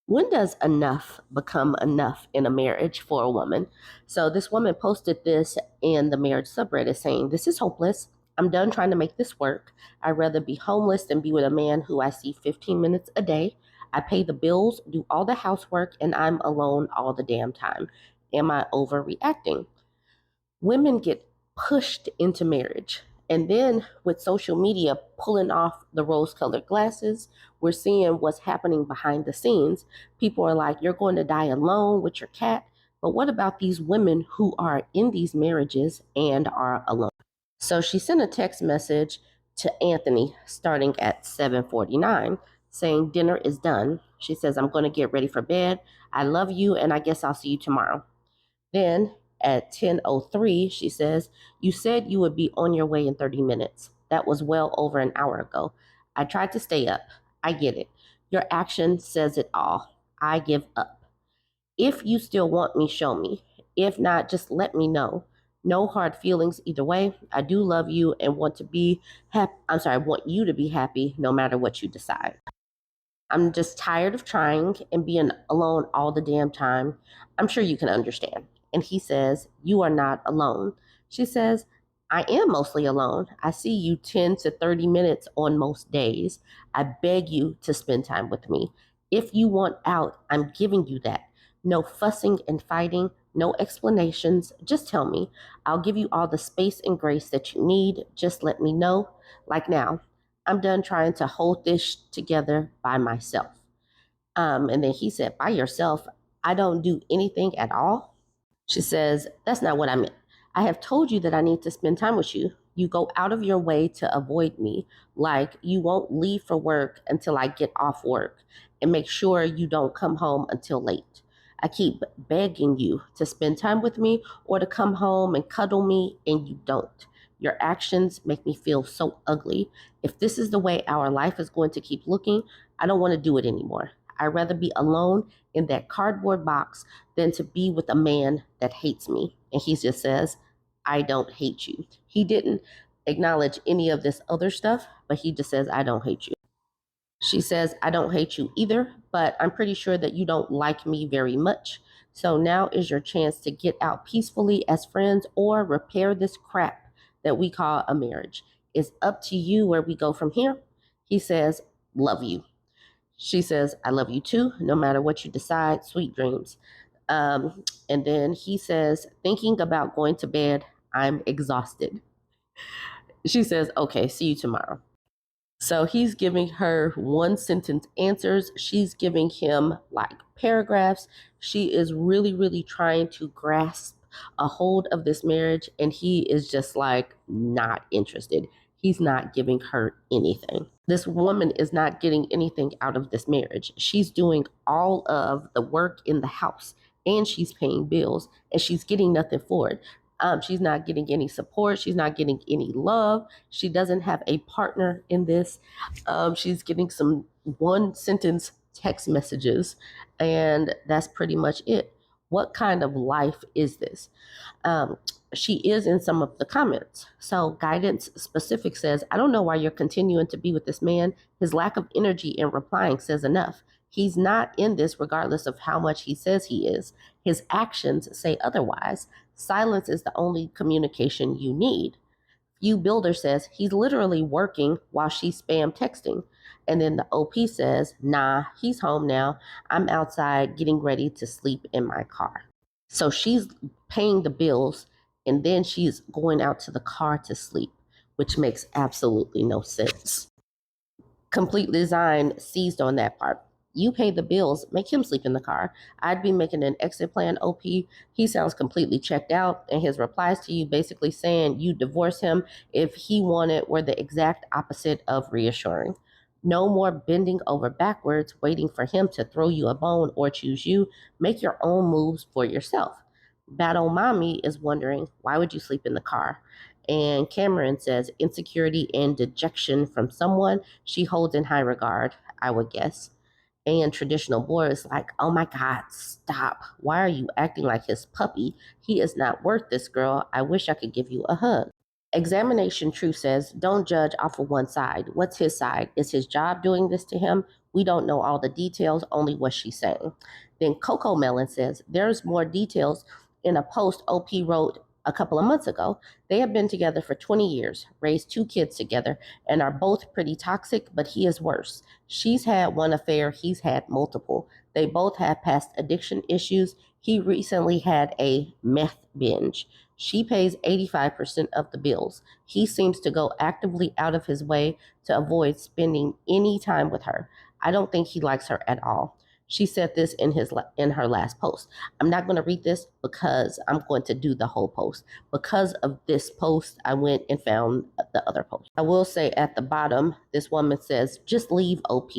When does enough become enough in a marriage for a woman? So this woman posted this in the marriage subreddit saying, "This is hopeless. I'm done trying to make this work. I'd rather be homeless than be with a man who I see 15 minutes a day. I pay the bills, do all the housework, and I'm alone all the damn time. Am I overreacting?" Women get pushed into marriage. And then with social media pulling off the rose colored glasses, we're seeing what's happening behind the scenes. People are like, "You're going to die alone with your cat." But what about these women who are in these marriages and are alone? So she sent a text message to Anthony starting at 7:49 saying, "Dinner is done." She says, "I'm going to get ready for bed. I love you, and I guess I'll see you tomorrow." Then at 10:03, she says, "You said you would be on your way in 30 minutes. That was well over an hour ago. I tried to stay up. I get it. Your action says it all. I give up. If you still want me, show me. If not, just let me know. No hard feelings either way. I do love you and want to be happy. I want you to be happy no matter what you decide. I'm just tired of trying and being alone all the damn time. I'm sure you can understand." And he says, "You are not alone." She says, "I am mostly alone. I see you 10 to 30 minutes on most days. I beg you to spend time with me. If you want out, I'm giving you that. No fussing and fighting, no explanations. Just tell me. I'll give you all the space and grace that you need. Just let me know. Like now. I'm done trying to hold this together by myself." And then he said, "By yourself? I don't do anything at all." She says, "That's not what I meant. I have told you that I need to spend time with you. You go out of your way to avoid me, like you won't leave for work until I get off work and make sure you don't come home until late. I keep begging you to spend time with me or to come home and cuddle me, and you don't. Your actions make me feel so ugly. If this is the way our life is going to keep looking, I don't want to do it anymore. I'd rather be alone in that cardboard box than to be with a man that hates me." And he just says, "I don't hate you." He didn't acknowledge any of this other stuff, but he just says, "I don't hate you." She says, "I don't hate you either, but I'm pretty sure that you don't like me very much. So now is your chance to get out peacefully as friends or repair this crap that we call a marriage. It's up to you where we go from here." He says, "Love you." She says, "I love you too, no matter what you decide. Sweet dreams." And then he says, "Thinking about going to bed, I'm exhausted." She says, "Okay, see you tomorrow." So he's giving her one sentence answers. She's giving him like paragraphs. She is really, really trying to grasp a hold of this marriage. And he is just like not interested. He's not giving her anything. This woman is not getting anything out of this marriage. She's doing all of the work in the house and she's paying bills and she's getting nothing for it. She's not getting any support. She's not getting any love. She doesn't have a partner in this. She's getting some one sentence text messages, and that's pretty much it. What kind of life is this? Um, she is in some of the comments. So Guidance Specific says, "I don't know why you're continuing to be with this man. His lack of energy in replying says enough. He's not in this regardless of how much he says he is. His actions say otherwise. Silence is the only communication you need." Few Builder says, "He's literally working while she's spam texting." And then the OP says, "Nah, he's home now. I'm outside getting ready to sleep in my car." So she's paying the bills and then she's going out to the car to sleep, which makes absolutely no sense. Complete Design seized on that part. You pay the bills, make him sleep in the car. I'd be making an exit plan, OP. He sounds completely checked out, and his replies to you basically saying you divorce him if he wanted were the exact opposite of reassuring. No more bending over backwards, waiting for him to throw you a bone or choose you. Make your own moves for yourself. Battle Mommy is wondering, why would you sleep in the car? And Cameron says, insecurity and dejection from someone she holds in high regard, I would guess. And Traditional Boy is like, "Oh my God, stop. Why are you acting like his puppy? He is not worth this, girl. I wish I could give you a hug." Examination Truth says, don't judge off of one side. What's his side? Is his job doing this to him? We don't know all the details, only what she's saying. Then Coco Melon says, there's more details in a post OP wrote a couple of months ago. They have been together for 20 years, raised 2 kids together, and are both pretty toxic, but he is worse. She's had one affair, he's had multiple. They both have past addiction issues. He recently had a meth binge. She pays 85% of the bills. He seems to go actively out of his way to avoid spending any time with her. I don't think he likes her at all. She said this in her last post. I'm not going to read this because I'm going to do the whole post. Because of this post, I went and found the other post. I will say at the bottom, this woman says, just leave, OP.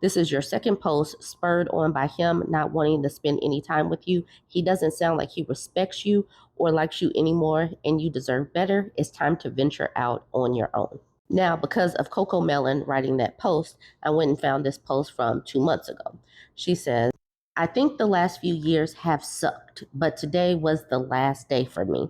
This is your second post, spurred on by him not wanting to spend any time with you. He doesn't sound like he respects you or likes you anymore, and you deserve better. It's time to venture out on your own. Now, because of Coco Melon writing that post, I went and found this post from 2 months ago. She says, I think the last few years have sucked, but today was the last day for me.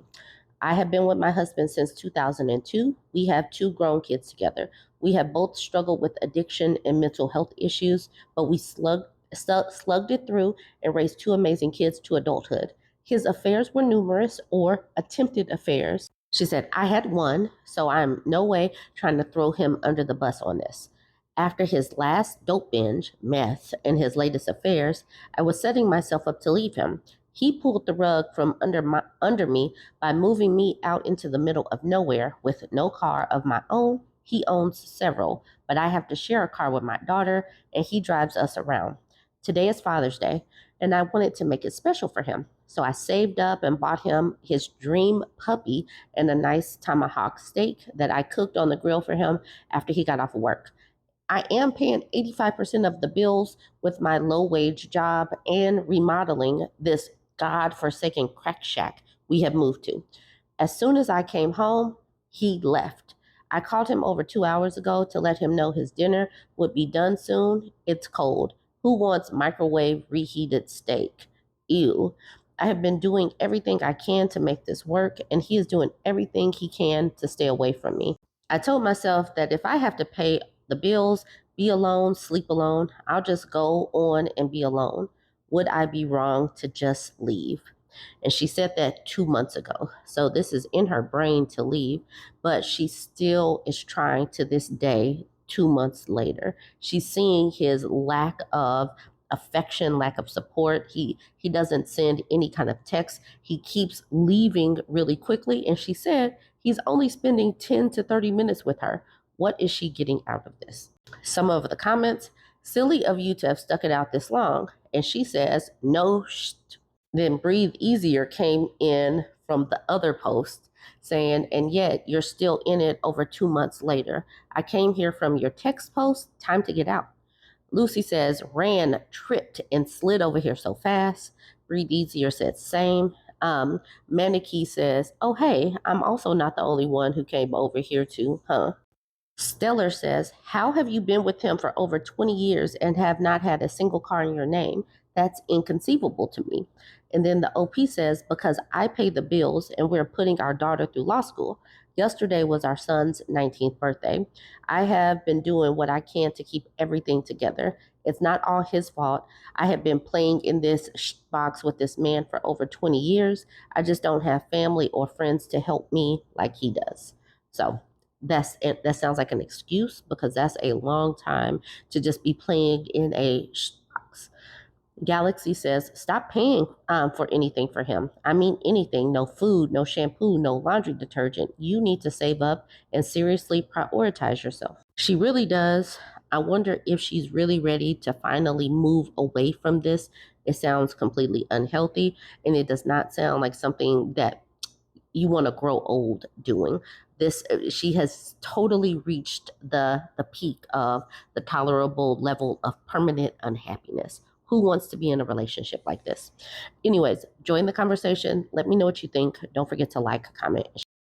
I have been with my husband since 2002. We have 2 grown kids together. We have both struggled with addiction and mental health issues, but we slugged it through and raised 2 amazing kids to adulthood. His affairs were numerous, or attempted affairs. She said, I had one, so I'm no way trying to throw him under the bus on this. After his last dope binge, meth, and his latest affairs, I was setting myself up to leave him. He pulled the rug from under me by moving me out into the middle of nowhere with no car of my own. He owns several, but I have to share a car with my daughter, and he drives us around. Today is Father's Day, and I wanted to make it special for him. So I saved up and bought him his dream puppy and a nice tomahawk steak that I cooked on the grill for him after he got off of work. I am paying 85% of the bills with my low wage job and remodeling this God-forsaken crack shack we have moved to. As soon as I came home, he left. I called him over 2 hours ago to let him know his dinner would be done soon. It's cold. Who wants microwave reheated steak? Ew. I have been doing everything I can to make this work, and he is doing everything he can to stay away from me. I told myself that if I have to pay the bills, be alone, sleep alone, I'll just go on and be alone. Would I be wrong to just leave? And she said that 2 months ago. So this is in her brain to leave, but she still is trying to this day, 2 months later. She's seeing his lack of affection, lack of support. He doesn't send any kind of text. He keeps leaving really quickly. And she said he's only spending 10 to 30 minutes with her. What is she getting out of this? Some of the comments, silly of you to have stuck it out this long. And she says, no, then Breathe Easier came in from the other post saying, and yet you're still in it over 2 months later. I came here from your text post. Time to get out. Lucy says, ran, tripped, and slid over here so fast. Breathe Easier said, same. Maniki says, oh, hey, I'm also not the only one who came over here too, huh? Stellar says, how have you been with him for over 20 years and have not had a single car in your name? That's inconceivable to me. And then the OP says, because I pay the bills and we're putting our daughter through law school. Yesterday was our son's 19th birthday. I have been doing what I can to keep everything together. It's not all his fault. I have been playing in this box with this man for over 20 years. I just don't have family or friends to help me like he does. So that's it. That sounds like an excuse because that's a long time to just be playing in a box. Galaxy says, stop paying for anything for him. I mean, anything. No food, no shampoo, no laundry detergent. You need to save up and seriously prioritize yourself. She really does. I wonder if she's really ready to finally move away from this. It sounds completely unhealthy, and it does not sound like something that you want to grow old doing. This she has totally reached the peak of the tolerable level of permanent unhappiness. Who wants to be in a relationship like this? Anyways, join the conversation. Let me know what you think. Don't forget to like, comment,